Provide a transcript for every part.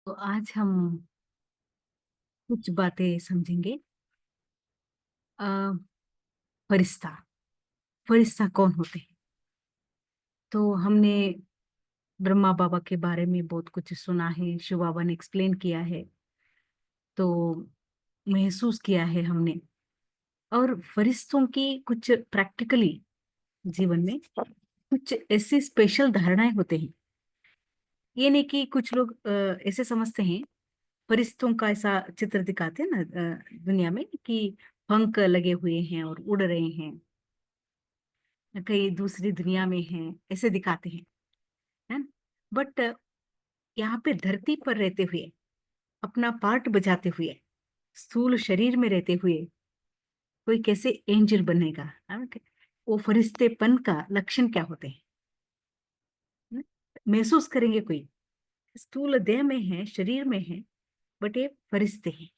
तो आज हम कुछ बातें समझेंगे। अ, फरिश्ता। फरिश्ता कौन होते हैं? तो हमने ब्रह्मा बाबा के बारे में बहुत कुछ सुना है, शिव बाबा ने एक्सप्लेन किया है, तो महसूस किया है हमने। और फरिश्तों की कुछ प्रैक्टिकली जीवन में कुछ ऐसी स्पेशल धारणाएं होते हैं। ये नहीं कि कुछ लोग ऐसे समझते हैं, फरिश्तों का ऐसा चित्र दिखाते हैं ना दुनिया में कि पंख लगे हुए हैं और उड़ रहे हैं, कहीं दूसरी दुनिया में हैं, ऐसे दिखाते हैं, है ना। बट यहाँ पे धरती पर रहते हुए, अपना पार्ट बजाते हुए, स्थूल शरीर में रहते हुए कोई कैसे एंजल बनेगा, है ना? वो फरिश्तेपन का लक्षण क्या होते हैं, है ना? महसूस करेंगे कोई स्थूल देह में है, शरीर में है, बट ये फरिश्ते हैं।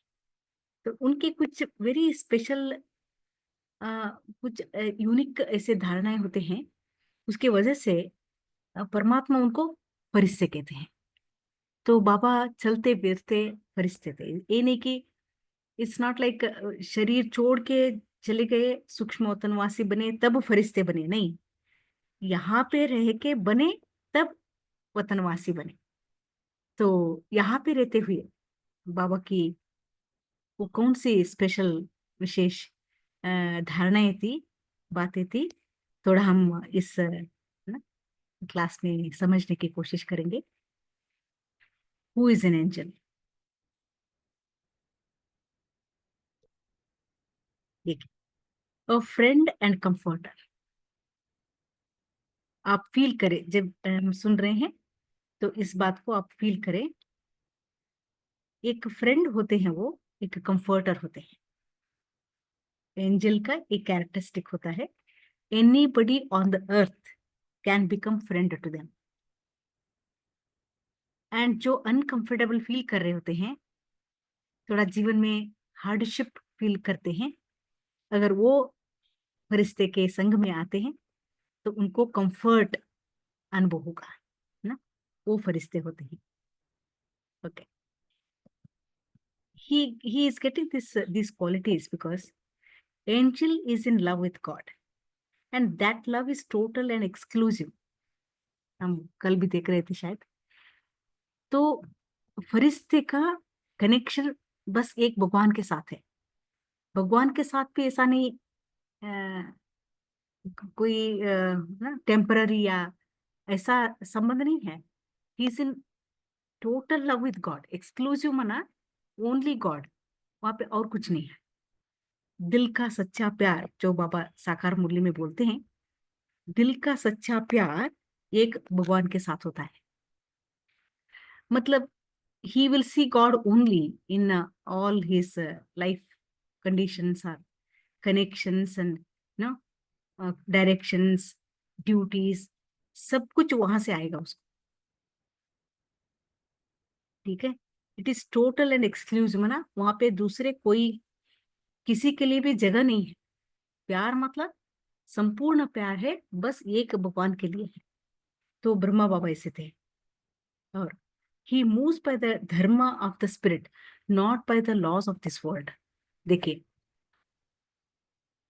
तो उनके कुछ वेरी स्पेशल, कुछ यूनिक ऐसे धारणाएं होते हैं। उसके वजह से परमात्मा उनको फरिश्ते कहते हैं। तो बाबा चलते फिरते फरिश्ते थे। ये नहीं कि इट्स नॉट लाइक शरीर छोड़ के चले गए, सूक्ष्म वतनवासी बने तब फरिश्ते बने, नहीं। यहाँ पे रह के बने तब वतनवासी बने। तो यहाँ पे रहते हुए बाबा की वो कौन सी स्पेशल विशेष धारणाएं थी, बातें थी, थोड़ा हम इस ना क्लास में समझने की कोशिश करेंगे। Who is an angel? देखिए, अ फ्रेंड एंड कंफर्टर। आप फील करें जब हम सुन रहे हैं, तो इस बात को आप फील करें। एक फ्रेंड होते हैं वो, एक कंफर्टर होते हैं। एंजल का एक कैरेक्टरिस्टिक होता है, anybody on the earth can become friend to them. And जो अनकंफर्टेबल फील कर रहे होते हैं, थोड़ा जीवन में हार्डशिप फील करते हैं, अगर वो फरिश्ते के संग में आते हैं तो उनको कंफर्ट अनुभव होगा, ना। वो फरिश्ते होते हैं। Okay, he is getting these qualities because angel is in love with God, and that love is total and exclusive। हम कल भी देख रहे थे शायद। तो फरिश्ते का कनेक्शन बस एक भगवान के साथ है। भगवान के साथ भी ऐसा नहीं, अ, कोई ना टेम्पररी या ऐसा संबंध नहीं है। He is in total love with God, exclusive मना ओनली गॉड। वहां पे और कुछ नहीं है। दिल का सच्चा प्यार जो बाबा साकार मुरली में बोलते हैं, दिल का सच्चा प्यार एक भगवान के साथ होता है। मतलब he will see God only in all his life conditions or connections and you know directions, duties, सब कुछ वहां से आएगा उसको। ठीक है, it is total and exclusive, ना वहां पे दूसरे कोई किसी के लिए भी जगह नहीं है। प्यार मतलब संपूर्ण प्यार है, बस एक भगवान के लिए है। तो ब्रह्मा बाबा ऐसे थे। और he moves by the dharma of the spirit, not by the laws of this world। देखिए,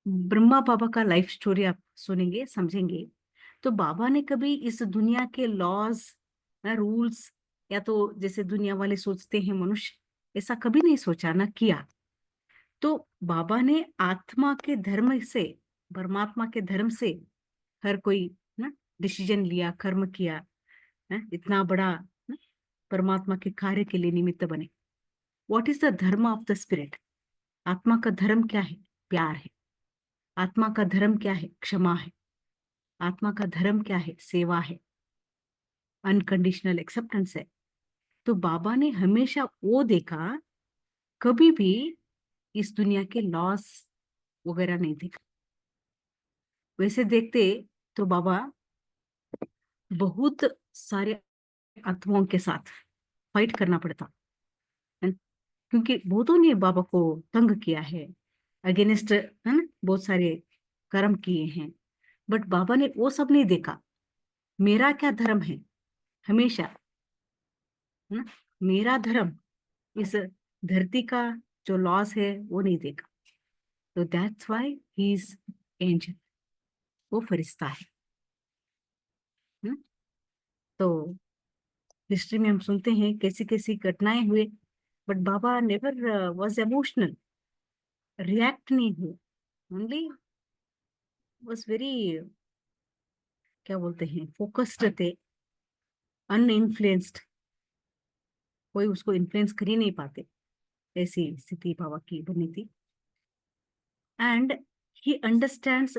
ब्रह्मा बाबा का लाइफ स्टोरी आप सुनेंगे, समझेंगे, तो बाबा ने कभी इस दुनिया के लॉज, रूल्स, या तो जैसे दुनिया वाले सोचते हैं मनुष्य, ऐसा कभी नहीं सोचा ना किया। तो बाबा ने आत्मा के धर्म से, परमात्मा के धर्म से हर कोई ना डिसीजन लिया, कर्म किया, है इतना बड़ा ना, परमात्मा के कार्य के लिए निमित्त बने। व्हाट इज द धर्म ऑफ द स्पिरिट? आत्मा का धर्म क्या है? प्यार है। आत्मा का धर्म क्या है? क्षमा है। आत्मा का धर्म क्या है? सेवा है, अनकंडीशनल एक्सेप्टेंस है। तो बाबा ने हमेशा वो देखा, कभी भी इस दुनिया के लॉस वगैरह नहीं देखा। वैसे देखते तो बाबा बहुत सारे आत्माओं के साथ फाइट करना पड़ता है, क्योंकि बहुतों ने बाबा को तंग किया है, अगेंस्ट, है ना, बहुत सारे कर्म किए हैं। बट बाबा ने वो सब नहीं देखा। मेरा क्या धर्म है, हमेशा, है ना, मेरा धर्म इस धरती का जो लॉस है वो नहीं देगा। तो that's why he is angel, वो फरिश्ता है। हम्म? तो हिस्ट्री में हम सुनते हैं कैसी कैसी घटनाएं हुए, but Baba never was emotional, react नहीं हुए, ओनली वॉज वेरी, क्या बोलते हैं, फोकस्ड थे, अनइन्फ्लुएंस्ड। कोई उसको इन्फ्लुएंस कर ही नहीं पाते, ऐसी स्थिति बाबा की बनी थी। And he understands,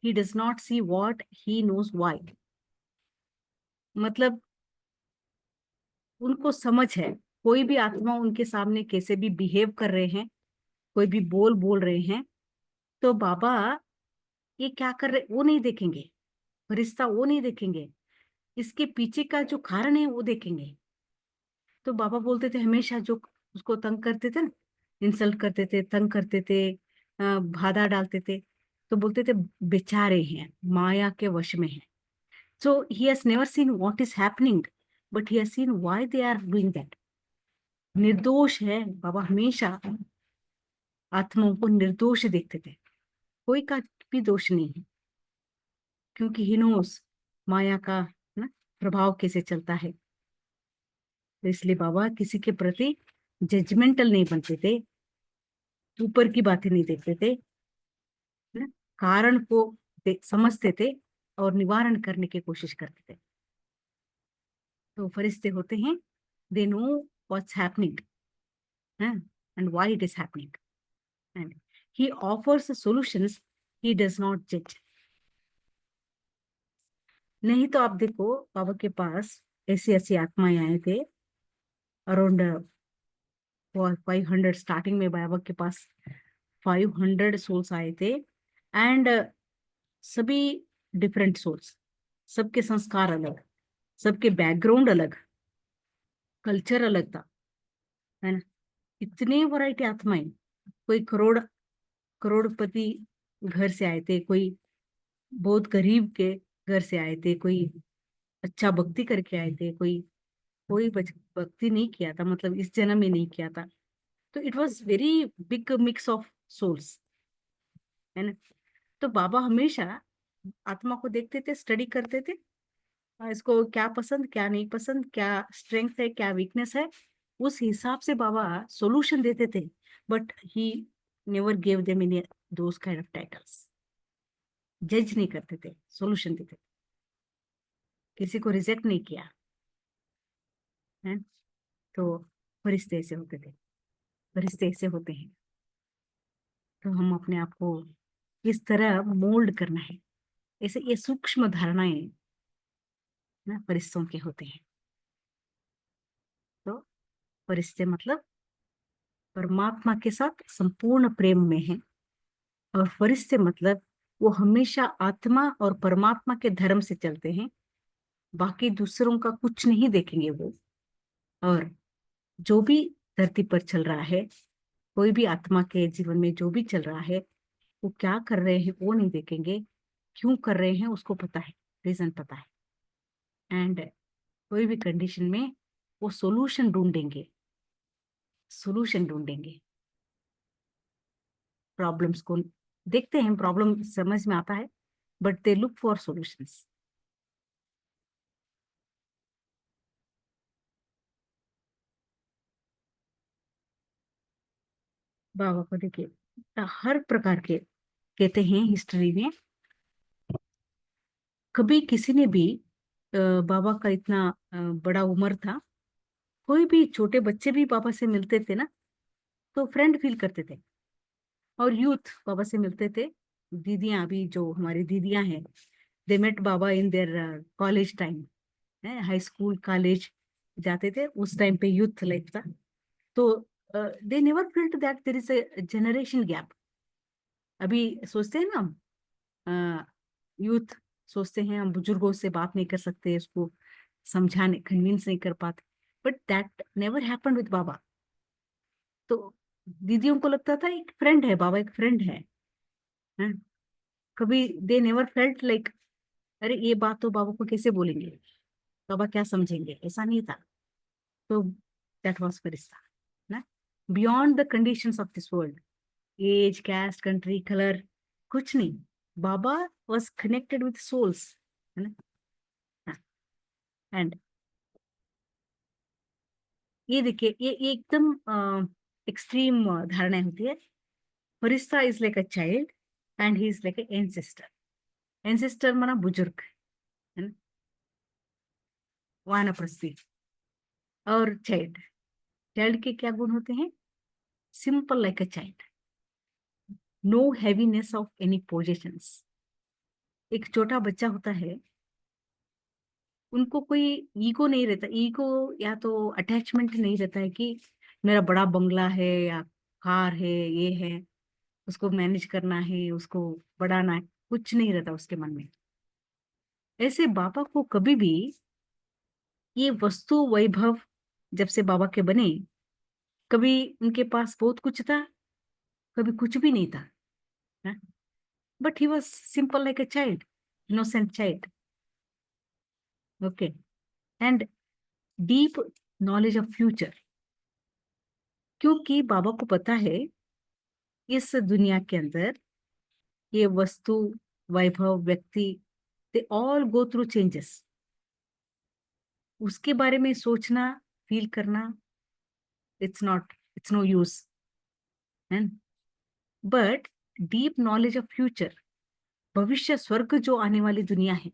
he does not see what, he knows why. मतलब उनको समझ है, कोई भी आत्मा उनके सामने कैसे भी बिहेव कर रहे हैं, कोई भी बोल बोल रहे हैं, तो बाबा ये क्या कर रहे वो नहीं देखेंगे, रिश्ता वो नहीं देखेंगे, इसके पीछे का जो कारण है वो देखेंगे। तो बाबा बोलते थे हमेशा, जो उसको तंग करते थे ना, इंसल्ट करते थे, तंग करते थे, बाधा डालते थे, तो बोलते थे बेचारे हैं, माया के वश में हैं। So he has never seen what is happening, but he has seen why they are doing that. निर्दोष है बाबा, हमेशा आत्माओं को निर्दोष देखते थे, कोई का भी दोष नहीं है, क्योंकि ही नोस माया का ना प्रभाव कैसे चलता है। तो इसलिए बाबा किसी के प्रति जजमेंटल नहीं बनते थे, ऊपर की बातें नहीं देखते थे, ना, कारण को समझते थे और निवारण करने की कोशिश करते थे। तो फरिश्ते होते हैं, they know what's happening and why it is happening, and he offers solutions, he does not जज। नहीं तो आप देखो बाबा के पास ऐसी ऐसी आत्माएं आए थे, अराउंड 500, स्टार्टिंग में बाबा के पास 500 सोल्स आए थे। एंड सभी डिफरेंट सोल्स, सबके संस्कार अलग, सबके बैकग्राउंड अलग, कल्चर अलग था, है ना। इतने वैरायटी आत्माएं, कोई करोड़पति घर से आए थे, कोई बहुत गरीब के घर से आए थे, कोई अच्छा भक्ति करके आए थे, कोई कोई भक्ति नहीं किया था, मतलब इस जन्म में नहीं किया था। तो it was very big mix of souls, है ना। तो बाबा हमेशा आत्मा को देखते थे, स्टडी करते थे, और इसको क्या पसंद क्या नहीं पसंद, क्या स्ट्रेंथ है क्या वीकनेस है, उस हिसाब से बाबा सॉल्यूशन देते थे। But he never gave them any those kind of titles, जज नहीं करते थे, सॉल्यूशन देते थे, किसी को रिजेक्ट नहीं किया, है। तो फरिश्ते ऐसे होते थे, फरिश्ते ऐसे होते हैं। तो हम अपने आप को किस तरह मोल्ड करना है, ऐसे ये सूक्ष्म धारणाएं ना फरिश्तों के होते हैं। तो फरिश्ते मतलब परमात्मा के साथ संपूर्ण प्रेम में है, और फरिश्ते मतलब वो हमेशा आत्मा और परमात्मा के धर्म से चलते हैं, बाकी दूसरों का कुछ नहीं देखेंगे वो। और जो भी धरती पर चल रहा है, कोई भी आत्मा के जीवन में जो भी चल रहा है, वो क्या कर रहे हैं वो नहीं देखेंगे, क्यों कर रहे हैं उसको पता है, रीजन पता है। एंड कोई भी कंडीशन में वो सॉल्यूशन ढूंढेंगे, सॉल्यूशन ढूंढेंगे, प्रॉब्लम्स को देखते हैं, प्रॉब्लम समझ में आता है, but they look for solutions. बाबा को देखिए हर प्रकार के, कहते हैं हिस्ट्री में, कभी किसी ने भी बाबा का इतना बड़ा उम्र था, कोई भी छोटे बच्चे भी बाबा से मिलते थे ना, तो फ्रेंड फील करते थे। और यूथ बाबा से मिलते थे, दीदियां, अभी जो हमारी दीदियां हैं, they met Baba in their college time, high school college जाते थे, उस टाइम पे यूथ लाइफ था। तो they never felt that there is a generation gap. अभी सोचते हैं ना हम, यूथ सोचते हैं हम बुजुर्गों से बात नहीं कर सकते, इसको समझाने कन्विंस नहीं कर पाते, but that never happened with बाबा। तो दीदियों को लगता था एक फ्रेंड है बाबा, एक फ्रेंड है? कभी दे नेवर फेल्ट लाइक अरे ये बात तो बाबा को कैसे बोलेंगे, बाबा क्या समझेंगे, ऐसा नहीं था। तो that was फरिश्ता ना. Beyond the conditions of this world, age, caste, country, color, कुछ नहीं. बाबा was connected with souls, है ना. एंड ये देखिए, ये एकदम एक्सट्रीम धारणा होती है. फरिश्ता is like a child and he is like a ancestor. Ancestor माना बुजुर्ग, है ना. वानप्रस्थी. और चाइल्ड, चाइल्ड के क्या गुण होते हैं? Simple like a child, no heaviness of any possessions. एक छोटा बच्चा होता है, उनको कोई ईगो नहीं रहता. ईगो या तो अटैचमेंट नहीं रहता है कि मेरा बड़ा बंगला है या कार है, ये है, उसको मैनेज करना है, उसको बढ़ाना है. कुछ नहीं रहता उसके मन में. ऐसे बाबा को कभी भी ये वस्तु वैभव, जब से बाबा के बने, कभी उनके पास बहुत कुछ था, कभी कुछ भी नहीं था. But he was simple like a child, innocent child. Okay. And deep knowledge of future, क्योंकि बाबा को पता है इस दुनिया के अंदर ये वस्तु वैभव व्यक्ति, they all go through changes. उसके बारे में सोचना, फील करना, it's no use. But deep knowledge of future, भविष्य स्वर्ग जो आने वाली दुनिया है,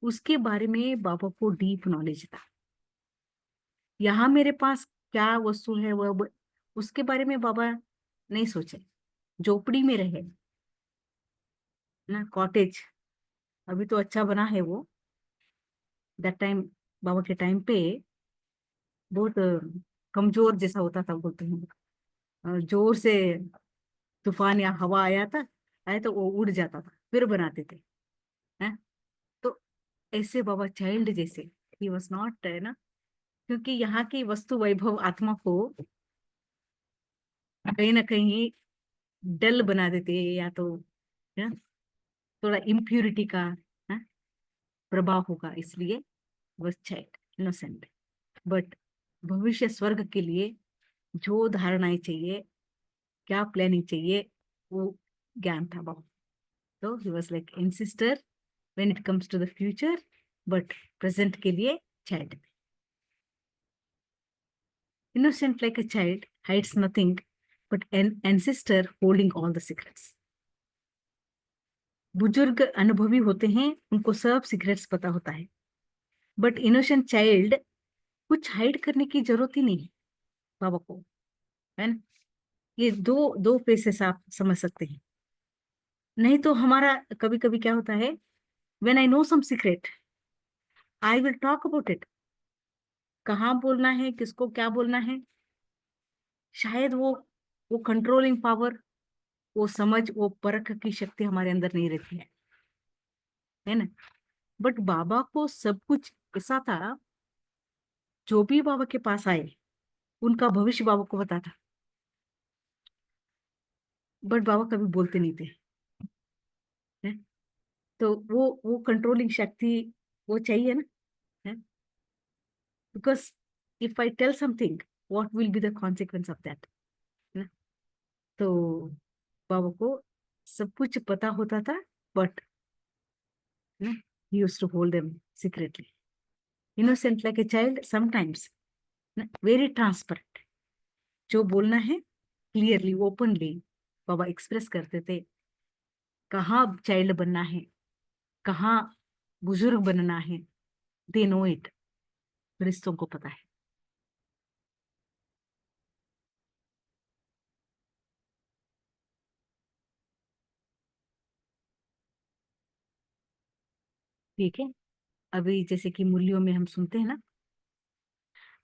उसके बारे में बाबा को डीप नॉलेज था. यहाँ मेरे पास क्या वस्तु है वह, उसके बारे में बाबा नहीं सोचे. झोपड़ी में रहे ना, कॉटेज. अभी तो अच्छा बना है वो. दैट टाइम, बाबा के टाइम पे बहुत कमजोर जैसा होता था, बोलते हैं. जोर से तूफान या हवा आया था, आया तो वो उड़ जाता था, फिर बनाते थे. हैं? तो ऐसे बाबा चाइल्ड जैसे, ही वॉज नॉट, है ना. क्योंकि यहाँ की वस्तु वैभव आत्मा को कहीं ना कहीं डल बना देते हैं, या तो, है ना, थोड़ा इम्प्यूरिटी का, है, प्रभाव होगा. इसलिए वह चाइल्ड, इनोसेंट. बट भविष्य स्वर्ग के लिए जो धारणाएं चाहिए, क्या प्लानिंग चाहिए, वो ज्ञान था बाबा. तो he was like insister when it comes to the future, but present के लिए child. Innocent like a child hides nothing but an ancestor holding all the secrets. बुजुर्ग अनुभवी होते हैं, उनको सब सीक्रेट्स पता होता है. बट इनोसेंट चाइल्ड, कुछ हाइड करने की जरूरत ही नहीं है बाबा को, है ना. ये दो दो फेसेस आप समझ सकते हैं. नहीं तो हमारा कभी कभी क्या होता है, when I know some secret, I will talk about it. कहाँ बोलना है, किसको क्या बोलना है, शायद वो कंट्रोलिंग पावर, वो समझ, वो परख की शक्ति हमारे अंदर नहीं रहती है ना. बट बाबा को सब कुछ ऐसा था, जो भी बाबा के पास आए उनका भविष्य बाबा को पता था. बट बाबा कभी बोलते नहीं थे, है? तो वो कंट्रोलिंग शक्ति वो चाहिए ना, है. Because if I tell something, what will be the consequence of that, ना. तो बाबा को सब कुछ पता होता था, but he used to hold them secretly. Innocent like a child, sometimes very transparent. जो बोलना है क्लियरली, ओपनली बाबा एक्सप्रेस करते थे. कहाँ चाइल्ड बनना है, कहाँ बुजुर्ग बनना है, दे नो इट. रिश्तों को पता है. ठीक है. अभी जैसे कि मूल्यों में हम सुनते हैं ना,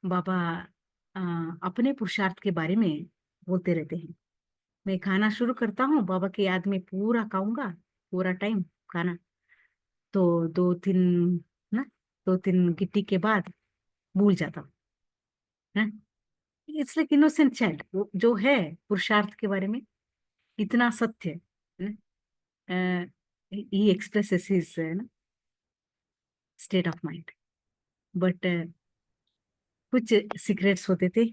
बाबा अ, अपने पुरुषार्थ के बारे में बोलते रहते हैं. मैं खाना शुरू करता हूँ, बाबा की याद में पूरा खाऊंगा, पूरा टाइम खाना. तो ना 2-3 गिट्टी के बाद भूल जाता हूँ. इट्स लाइक इनोसेंट चाइल्ड, वो जो है पुरुषार्थ के बारे में इतना सत्य, he expresses his state of mind. But कुछ सीक्रेट्स होते थे,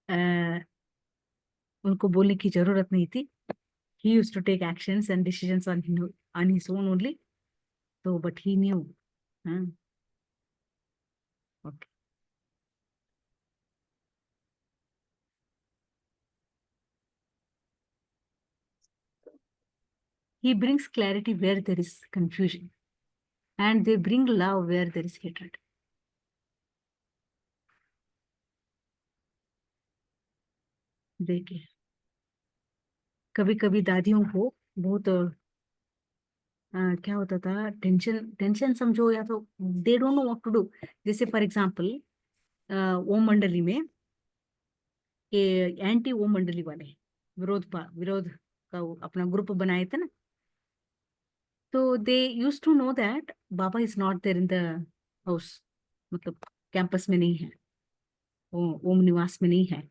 अ, उनको बोलने की जरूरत नहीं थी. He used to take actions and decisions on his own only. तो बट ही न्यू. हाँ. Okay. He brings clarity where there is confusion, and they bring love where there is hatred. देखिए, कभी कभी दादियों को बहुत क्या होता था, टेंशन टेंशन समझो, या तो they don't know what to do. जैसे फॉर एग्जांपल, ओम मंडली में एंटी ओम मंडली वाले विरोध का वो अपना ग्रुप बनाए थे ना. तो they use to know that बाबा is not there in the house, मतलब कैंपस में नहीं है, ओम निवास में नहीं है.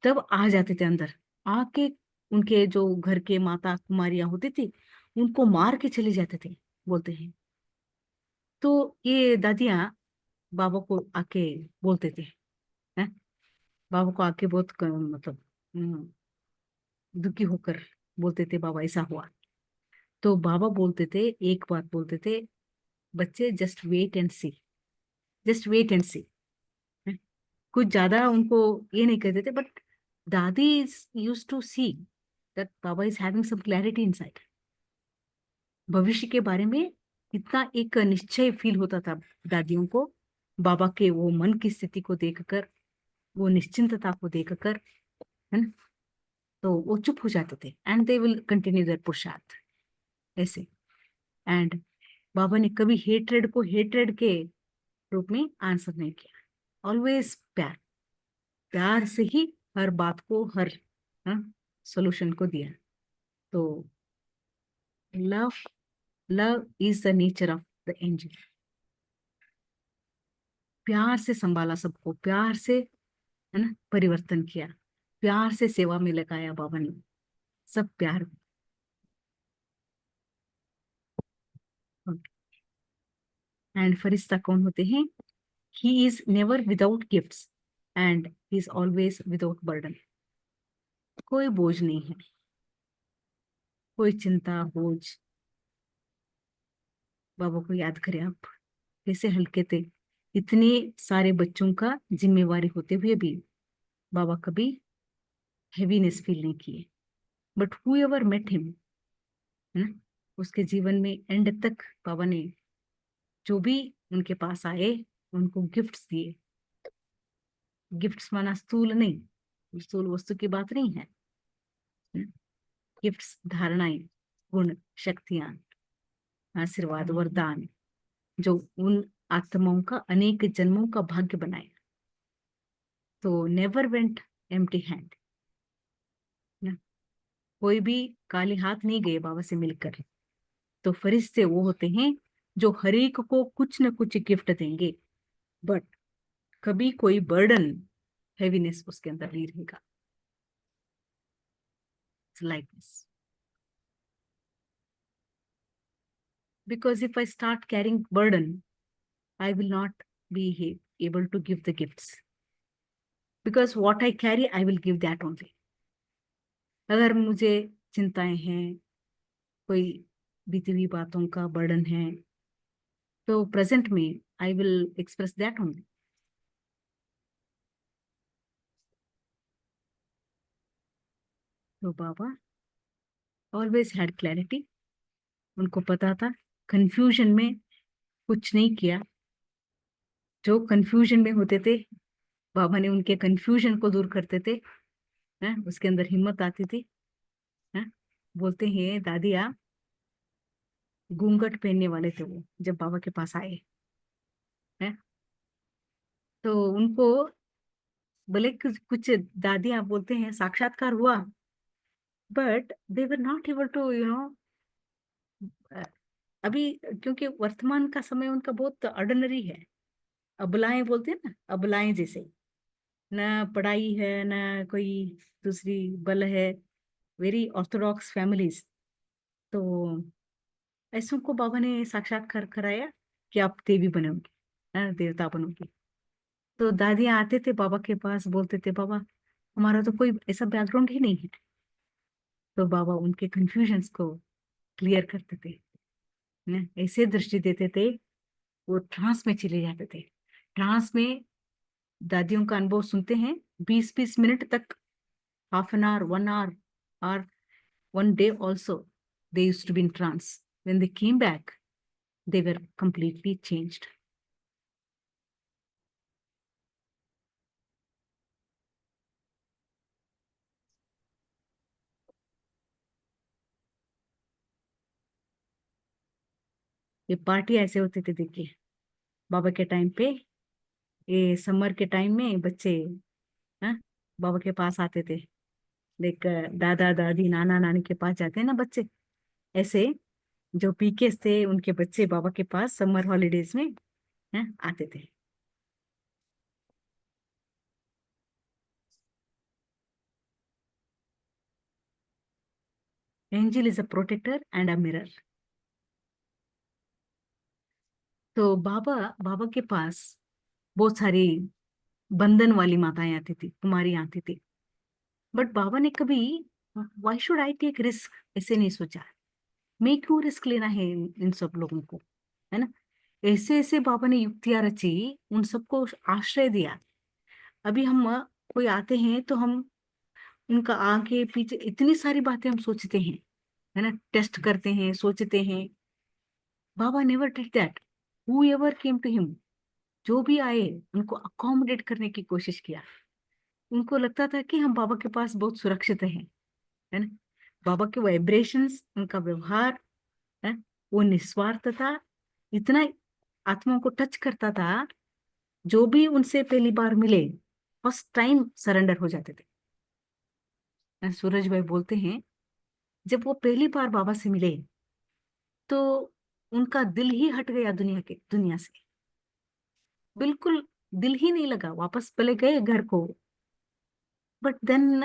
तब आ जाते थे अंदर, आके उनके जो घर के माता कुमारियां होती थी उनको मार के चले जाते थे, बोलते हैं. तो ये दादियाँ बाबा को आके बोलते थे, हैं? बाबा को आके बहुत मतलब दुखी होकर बोलते थे, बाबा ऐसा हुआ. तो बाबा बोलते थे, एक बात बोलते थे, बच्चे just wait and see, just wait and see. कुछ ज्यादा उनको ये नहीं कहते थे, बट दादी यूज टू सी दैट बाबा is having some clarity inside. भविष्य के बारे में इतना एक निश्चय फील होता था दादियों को, बाबा के वो मन की स्थिति को देखकर, वो निश्चिंतता को देखकर, है ना. तो वो चुप हो जाते थे and they will continue their पुरुषार्थ, ऐसे. एंड बाबा ने कभी हेट्रेड को हेट्रेड के रूप में आंसर नहीं किया. ऑलवेज प्यार, प्यार से ही हर बात को, हर सोल्यूशन को दिया. तो love, love is the nature of the angel. प्यार से संभाला सबको, प्यार से, है ना, परिवर्तन किया, प्यार से सेवा में लगाया बाबा ने, सब प्यार. एंड फरिश्ता कौन होते हैं? He is never without gifts and he is always without burden. कोई बोझ नहीं है, कोई चिंता बोझ. बाबा को याद करें आप, कैसे हल्के थे. इतने सारे बच्चों का जिम्मेवारी होते हुए भी बाबा कभी हैवीनेस फील नहीं किए. But whoever met him, है ना, उसके जीवन में एंड तक बाबा ने जो भी उनके पास आए उनको गिफ्ट्स दिए. गिफ्ट्स माना स्थूल नहीं, स्थूल वस्तु की बात नहीं है. गिफ्ट्स धारणाएं, गुण, शक्तियां, आशीर्वाद, वरदान, जो उन आत्माओं का अनेक जन्मों का भाग्य बनाए. तो नेवर वेंट एम्प्टी हैंड. कोई भी खाली हाथ नहीं गए बाबा से मिलकर. तो फरिश्ते वो होते हैं जो हर एक को कुछ न कुछ गिफ्ट देंगे, बट कभी कोई बर्डन, हैवीनेस उसके अंदर नहीं रहेगा. Like this. Because if I start carrying burden, I will not be able to give the gifts. Because what I carry, I will give that only. अगर मुझे चिंताएं हैं, कोई बीती हुई बातों का बर्डन है, तो प्रेजेंट में I will express that only. तो बाबा ऑलवेज हैड क्लैरिटी. उनको पता था, कंफ्यूजन में कुछ नहीं किया. जो कंफ्यूजन में होते थे, बाबा ने उनके कंफ्यूजन को दूर करते थे. उसके अंदर हिम्मत आती थी. हैं? बोलते हैं दादिया, घूंघट पहनने वाले थे वो जब बाबा के पास आए हैं. तो उनको भले कुछ दादियां बोलते हैं साक्षात्कार हुआ, but they were not able to अभी, क्योंकि वर्तमान का समय उनका बहुत ऑर्डिनरी है. अबलाएं बोलते हैं ना, अबलाएं जैसे, ना पढ़ाई है ना कोई दूसरी बल है, वेरी ऑर्थोडॉक्स फैमिलीज. तो ऐसों को बाबा ने साक्षात्कार कराया कि आप देवी बनोगे. देवता बनोगी। तो दादियाँ आते थे बाबा के पास, बोलते थे बाबा हमारा तो कोई ऐसा बैकग्राउंड ही नहीं है। तो बाबा उनके कंफ्यूजन्स को क्लियर करते थे, ना ऐसे दृष्टि देते थे, वो ट्रांस में चले जाते थे। ट्रांस में दादियों का अनुभव सुनते हैं 20-20 मिनट तक, हाफ एन आवर, 1 आवर, और 1 day also they used to be in trance. When they came back, they were completely changed. ये पार्टी ऐसे होते थे देखिए बाबा के टाइम पे। ये समर के टाइम में बच्चे, हाँ, बाबा के पास आते थे। देख, दादा दादी नाना नानी के पास जाते हैं ना बच्चे, ऐसे जो पीके थे उनके बच्चे बाबा के पास समर हॉलीडेज में, हाँ, आते थे। Angel is a protector and a mirror. तो बाबा बाबा के पास बहुत सारी बंधन वाली माताएं आती थी, कुमारी आती थी। बट बाबा ने कभी why should I take risk ऐसे नहीं सोचा। मैं क्यों रिस्क लेना है इन सब लोगों को, है ना। ऐसे ऐसे बाबा ने युक्तियां रची, उन सबको आश्रय दिया। अभी हम कोई आते हैं तो हम उनका आगे पीछे इतनी सारी बातें हम सोचते हैं, है ना, टेस्ट करते हैं, सोचते हैं। बाबा never did that. Who ever came to him, जो भी आए उनको अकोमोडेट करने की कोशिश किया। उनको लगता था कि हम बाबा के पास बहुत सुरक्षित हैं, है ना। बाबा के वाइब्रेशंस, उनका व्यवहार, है, वो निस्वार्थ था, इतना आत्मा को टच करता था। जो भी उनसे पहली बार मिले फर्स्ट टाइम सरेंडर हो जाते थे। सूरज भाई बोलते हैं जब वो पहली बार बाबा से मिले तो उनका दिल ही हट गया दुनिया से। बिल्कुल दिल ही नहीं लगा, वापस पले गए घर को। बट देन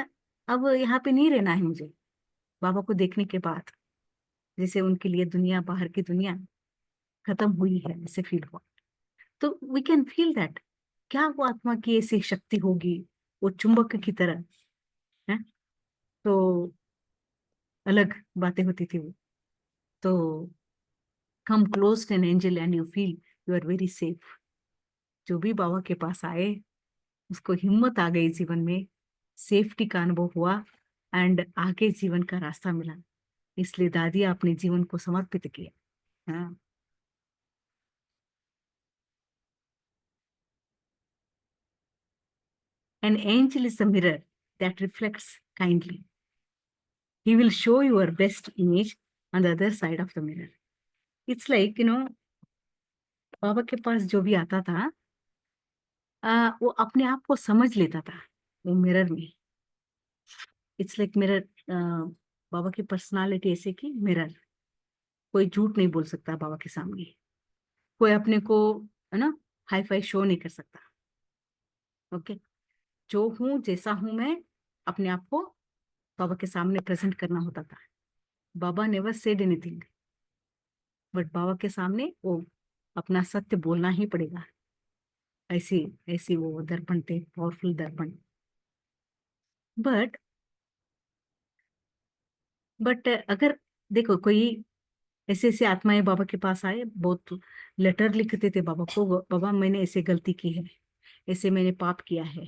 अब यहाँ पे नहीं रहना है मुझे, बाबा को देखने के बाद जैसे उनके लिए दुनिया, बाहर की दुनिया खत्म हुई है ऐसे फील हुआ। तो वी कैन फील दैट, क्या वो आत्मा की ऐसी शक्ति होगी, वो चुंबक की तरह, है। तो अलग बातें होती थी वो। तो come close an angel and you feel you are very safe. जो भी बाबा के पास आए उसको हिम्मत आ गई जीवन में, सेफ्टी का अनुभव हुआ, एंड आगे जीवन का रास्ता मिला। इसलिए दादी अपने जीवन को समर्पित किया। हाँ। An angel is a mirror that reflects kindly. He will show your best image on the other side of the mirror. It's like, बाबा के पास जो भी आता था, वो अपने आप को समझ लेता था वो मिरर में। It's like mirror. बाबा की पर्सनालिटी ऐसे की मिरर। कोई झूठ नहीं बोल सकता बाबा के सामने। कोई अपने को, है ना, हाई फाई शो नहीं कर सकता। ओके। जो हूं, जैसा हूं मैं, अपने आप को बाबा के सामने प्रेजेंट करना होता था। बाबा नेवर सेड एनीथिंग, बट बाबा के सामने वो अपना सत्य बोलना ही पड़ेगा। ऐसी ऐसी वो दर्पण थे, पावरफुल दर्पण। बट बट अगर देखो कोई ऐसे ऐसे आत्माएं बाबा के पास आए, बहुत लेटर लिखते थे बाबा को, बाबा मैंने ऐसे गलती की है, ऐसे मैंने पाप किया है,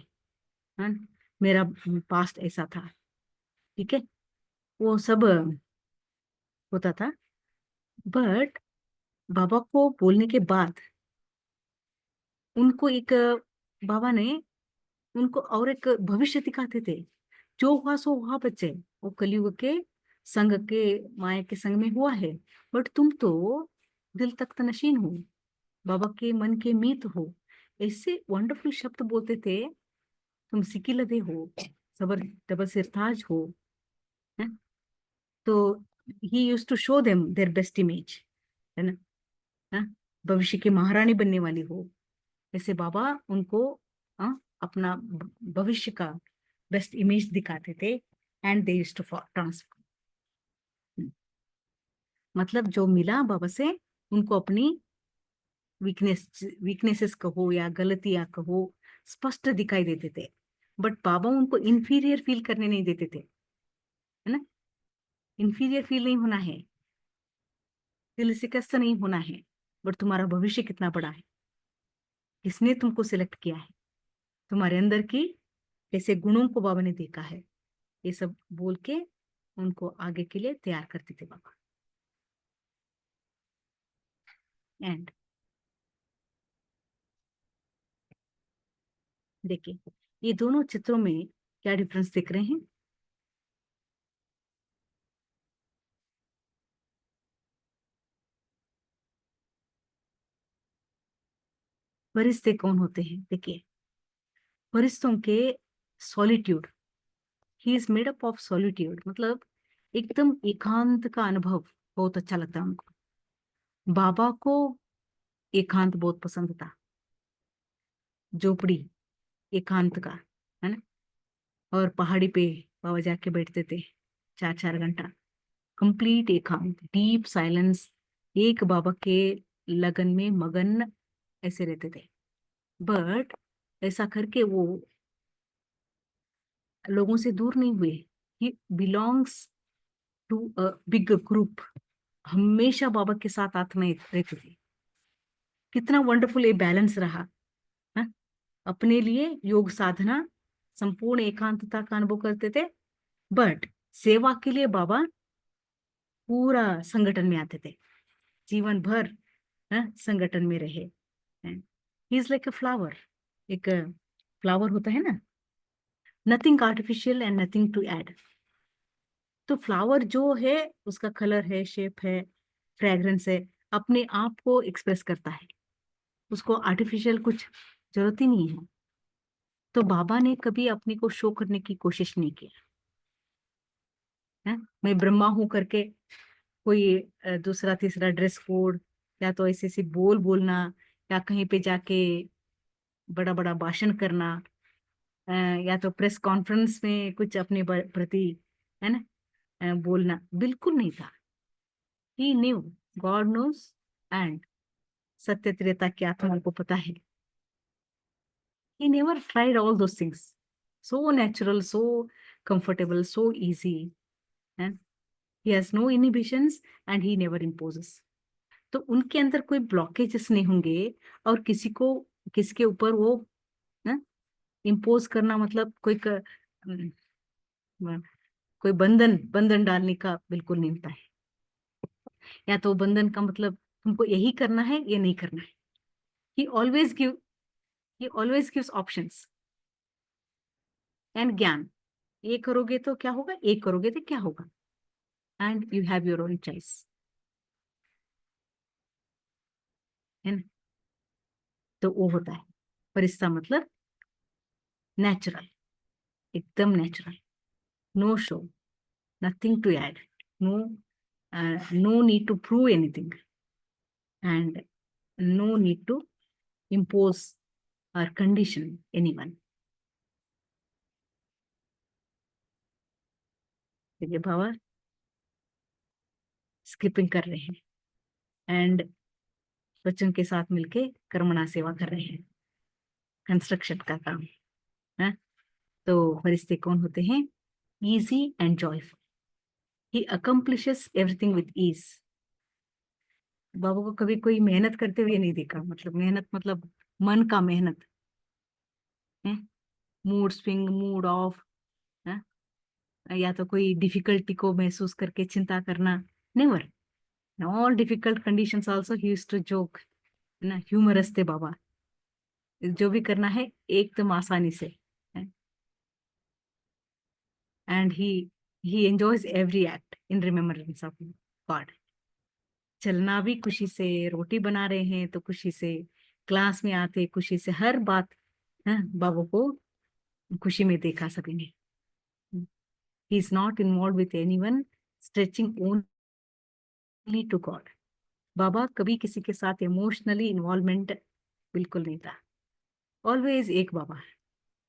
हाँ, मेरा पास्ट ऐसा था, ठीक है, वो सब होता था। बट बाबा को बोलने के बाद उनको एक बाबा ने उनको और एक भविष्य दिखाते थे। जो हुआ सो हुआ बच्चे, वो कलयुग के संग के, माया के संग में हुआ है। बट तुम तो दिल तख्त नशीन हो, बाबा के मन के मीत हो। ऐसे वंडरफुल शब्द बोलते थे। तुम सिकिलदे हो, सबर डबल सिरताज हो, है? तो he use to show them their best image, है ना, हाँ? भविष्य की महारानी बनने वाली हो, ऐसे बाबा उनको, हाँ, अपना भविष्य का बेस्ट इमेज दिखाते थे। And they used to transform. मतलब जो मिला बाबा से, उनको अपनी वीकनेसेस कहो या गलतियां कहो, स्पष्ट दिखाई देते थे। बट बाबा उनको इंफीरियर फील करने नहीं देते थे, है ना। इंफीरियर फील नहीं होना है, दिल से कष्ट नहीं होना है, बट तुम्हारा भविष्य कितना बड़ा है, किसने तुमको सिलेक्ट किया है, तुम्हारे अंदर की कैसे गुणों को बाबा ने देखा है, ये सब बोल के उनको आगे के लिए तैयार करते थे बाबा। एंड देखिए, ये दोनों चित्रों में क्या डिफरेंस दिख रहे हैं। फरिश्ते कौन होते हैं, देखिए, फरिश्तों के solitude, he is made up of solitude, मतलब एकदम एकांत का अनुभव बहुत अच्छा लगता है उनको। बाबा को एकांत बहुत पसंद था, झोपड़ी एकांत का, है ना। और पहाड़ी पे बाबा जाके बैठते थे 4-4 घंटा, कंप्लीट एकांत, डीप साइलेंस, एक बाबा के लगन में मगन ऐसे रहते थे। बट ऐसा करके वो लोगों से दूर नहीं हुए, he belongs to a big group, हमेशा बाबा के साथ हाथ में रहते थे। कितना वंडरफुल ये बैलेंस रहा, है? अपने लिए योग साधना, संपूर्ण एकांतता का अनुभव करते थे, बट सेवा के लिए बाबा पूरा संगठन में आते थे, जीवन भर, संगठन में रहे। He is like a flower, एक फ्लावर होता है ना, nothing artificial and nothing to add. तो फ्लावर जो है उसका कलर है, शेप है, फ्रेग्रेंस है, अपने आप को एक्सप्रेस करता है, उसको आर्टिफिशियल कुछ जरूरत ही नहीं है। तो बाबा ने कभी अपने को शो करने की कोशिश नहीं की है, मैं ब्रह्मा हूं करके कोई दूसरा तीसरा ड्रेस कोड, या तो ऐसे ऐसे बोल बोलना, या कहीं पे जाके बड़ा बड़ा भाषण करना, या तो प्रेस कॉन्फ्रेंस में कुछ अपने प्रति, है ना, बोलना बिल्कुल नहीं था। ही न्यू, गॉड नोस, एंड सत्य त्रेता की आत्मा को पता है। He never tried all those things. So natural, so comfortable, so easy. And he has no inhibitions and he never imposes. तो उनके अंदर कोई ब्लॉकेजेस नहीं होंगे, और किसी के ऊपर वो ना इम्पोज करना, मतलब कोई बंधन बंधन डालने का बिल्कुल नहीं होता है। या तो बंधन का मतलब तुमको यही करना है, ये नहीं करना है। ही always give he always gives options and ज्ञान, ये करोगे तो क्या होगा, ये करोगे तो क्या होगा, and you have your own choice, है ना। तो वो होता है फरिश्ता, मतलब नेचुरल, एकदम natural, no show, nothing to add, no no need to prove anything, and no need to impose और कंडीशन एनीवन। देखिए बाबा स्किपिंग कर रहे हैं, एंड बच्चों के साथ मिलके कर्मणा सेवा कर रहे हैं, कंस्ट्रक्शन का काम है। तो फरिश्ते कौन होते हैं, easy and joyful, he accomplishes everything with ease। बाबा को कभी कोई मेहनत करते हुए नहीं देखा, मतलब मेहनत मतलब मन का मेहनत है, मूड स्विंग, मूड ऑफ, है, या तो कोई डिफिकल्टी को महसूस करके चिंता करना, never. All difficult conditions also he used to joke, है ना, ह्यूमरस थे बाबा, जो भी करना है एकदम आसानी से, and he enjoys every act in remembrance of God. चलना भी खुशी से, रोटी बना रहे हैं तो खुशी से, क्लास में आते खुशी से, हर बात, हाँ, बाबू को खुशी में देखा सकेंगे। He is not involve with anyone, stretching only to God. बाबा कभी किसी के साथ इमोशनली इन्वॉल्वमेंट बिल्कुल नहीं था, ऑलवेज एक बाबा,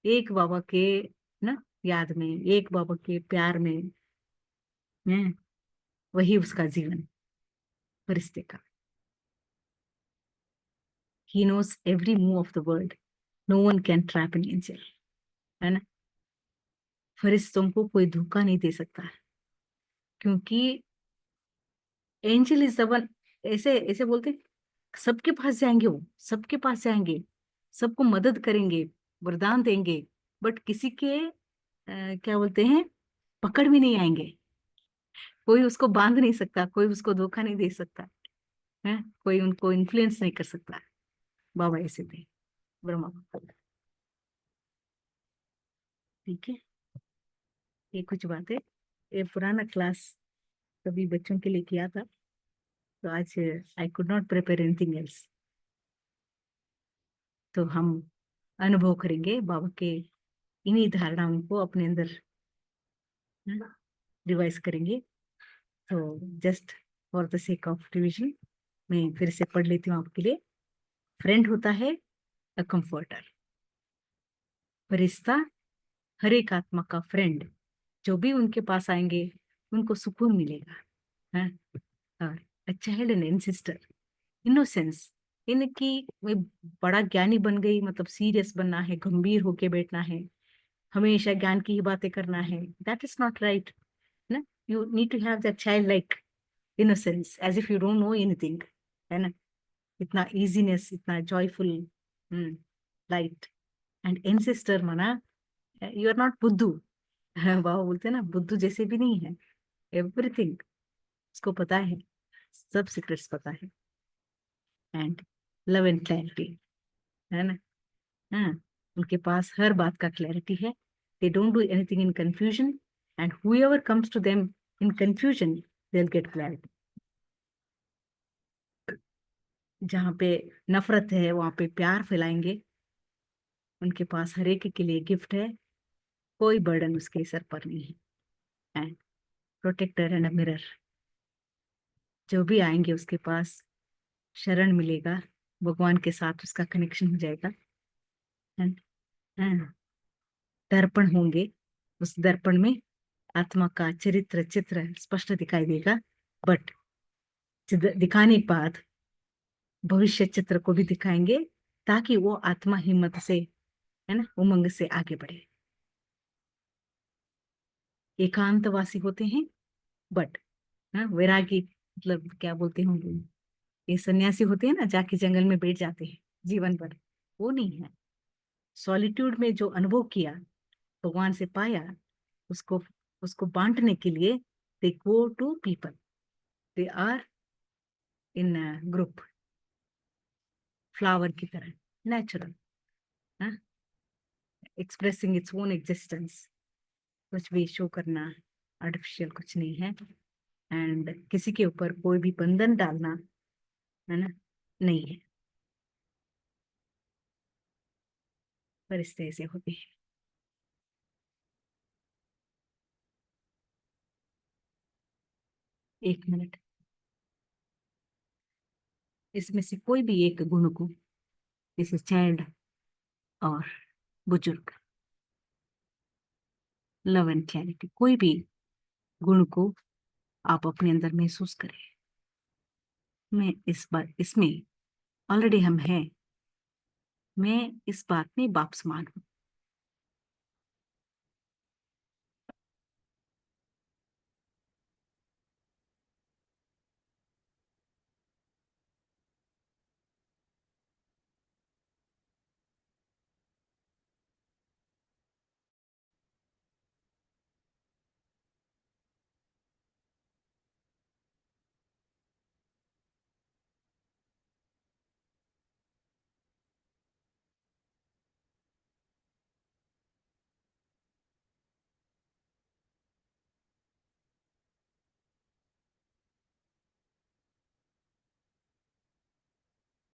एक बाबा के ना याद में, एक बाबा के प्यार में, है, वही उसका जीवन फरिश्ते का। He knows every move of the world, no one can trap an angel, है ना। फरिश्तों को कोई धोखा नहीं दे सकता है, क्योंकि एंजल इज द वन, ऐसे ऐसे बोलते, सबके पास जाएंगे वो, सबके पास जाएंगे, सबको मदद करेंगे, वरदान देंगे, बट किसी के क्या बोलते हैं, पकड़ में नहीं आएंगे। कोई उसको बांध नहीं सकता, कोई उसको धोखा नहीं दे सकता है, कोई उनको इन्फ्लुएंस नहीं कर सकता। बाबा ऐसे थे, ब्रह्मा बाबा। ठीक है, ये कुछ बातें, ये पुराना क्लास कभी बच्चों के लिए किया था, तो आज I could not prepare anything else. तो हम अनुभव करेंगे बाबा के इन्हीं धारणाओं को अपने अंदर रिवाइज करेंगे। तो just for the sake of revision मैं फिर से पढ़ लेती हूँ आपके लिए। फ्रेंड होता है अ कंफर्टर, फरिश्ता हर एक आत्मा का फ्रेंड, जो भी उनके पास आएंगे उनको सुकून मिलेगा, है। और a child and ancestor, innocence, इनकी मैं बड़ा ज्ञानी बन गई मतलब सीरियस बनना है, गंभीर होके बैठना है, हमेशा ज्ञान की ही बातें करना है, दैट इज नॉट राइट ना। You need to have that child like innocence, as if you don't know anything, है ना। इतना इजीनेस, इतना जॉयफुल, लाइट। एंड एंसेस्टर माना यू आर नॉट बुद्धू। बाबा बोलते हैं ना, बुद्धू जैसे भी नहीं है, एवरीथिंग उसको पता है, सब सीक्रेट्स पता है। एंड लव एंड क्लैरिटी, है ना। हाँ, उनके पास हर बात का क्लैरिटी है। They don't do anything in confusion, and whoever comes to them in confusion they will get clarity. जहाँ पे नफरत है वहां पे प्यार फैलाएंगे। उनके पास हर एक के लिए गिफ्ट है, कोई बर्डन उसके सर पर नहीं है। And protector and a mirror, जो भी आएंगे उसके पास शरण मिलेगा, भगवान के साथ उसका कनेक्शन हो जाएगा। एंड दर्पण होंगे, उस दर्पण में आत्मा का चरित्र चित्र स्पष्ट दिखाई देगा, बट दिखाने के बाद भविष्य चित्र को भी दिखाएंगे, ताकि वो आत्मा हिम्मत से, है ना, उमंग से आगे बढ़े। एकांतवासी होते हैं, बट वैरागी, मतलब क्या बोलते होंगे, ये सन्यासी होते हैं ना, जाके जंगल में बैठ जाते हैं जीवन भर, वो नहीं है। सॉलिट्यूड में जो अनुभव किया, भगवान से पाया, उसको उसको बांटने के लिए they go to people, they are in group, flower की तरह, natural, expressing its own existence, कुछ भी शो करना आर्टिफिशियल कुछ नहीं है। एंड किसी के ऊपर कोई भी बंधन डालना, है ना, नहीं है। फरिश्ते ऐसे होते हैं। 1 मिनट, इसमें से कोई भी एक गुण को, जैसे चाइल्ड और बुजुर्ग, लव एंड क्लैरिटी, कोई भी गुण को आप अपने अंदर महसूस करें। मैं इस बार इसमें ऑलरेडी हम हैं, मैं इस बात में बाप समान हूँ,